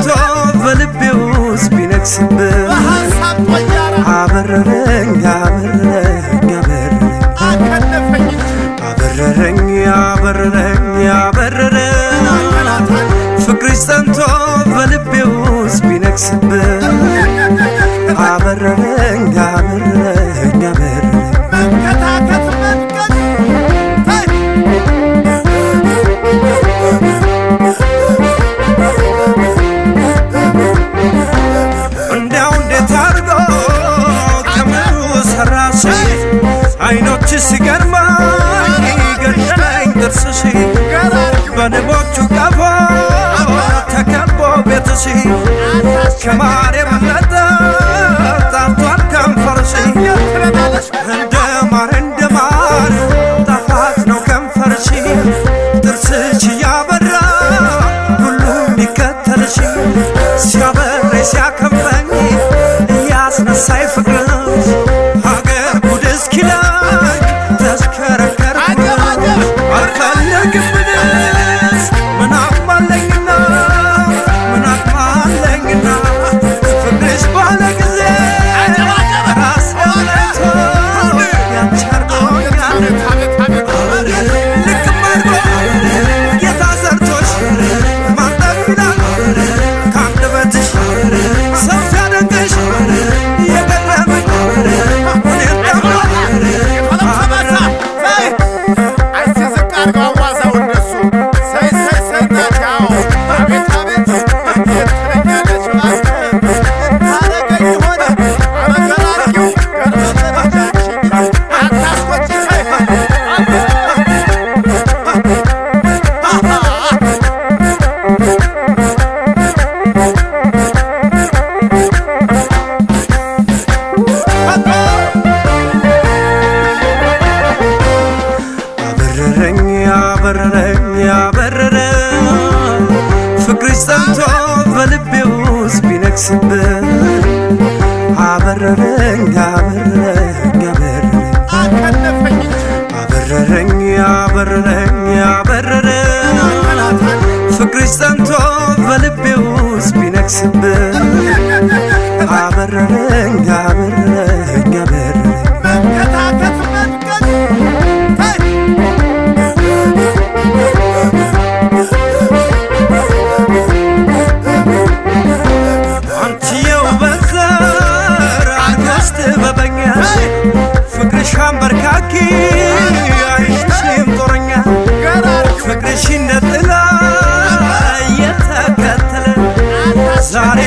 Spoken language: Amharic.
ጸንቶ በልቤ ውስጥ ቢነግስብህ አበረረኝ አበረረኝ አበረረኝ አበረረኝ አበረረኝ ፍቅርሽ ጸንቶ በልቤ ውስጥ ቢነግስብህ አበረረኝ አበረረኝ አበረረኝ አይኖች ሲገርማኝ ገደለኝ ጥርስሽ በንቦቹ ቀፎ ተከቦ ቤትሽ ከማር የበለጠ ጣፍቷል ከንፈርሽ እንደ ማር ጣፋጭ ነው ከንፈርሽ ጥርስሽ እያበራ ሁሉም ቢከተልሽ ሲያበረኝ ሲያከንፈኝ እያስነሳኝ ፍቅርሽ ፍቅርሽ ጸንቶ በልቤ ውስጥ ቢነግስብህ አበረረኝ አበረረኝ አበረረኝ አበረረኝ አበረረኝ ፍቅርሽ ጸንቶ በልቤ ውስጥ ቢነግስብህ አበረረኝ አበረረኝ አበረረኝ ፍቅርሽን በርካኪ አይሽም ጦረኛ ፍቅርሽ እንደጥላ እየተከተለ ዛሬ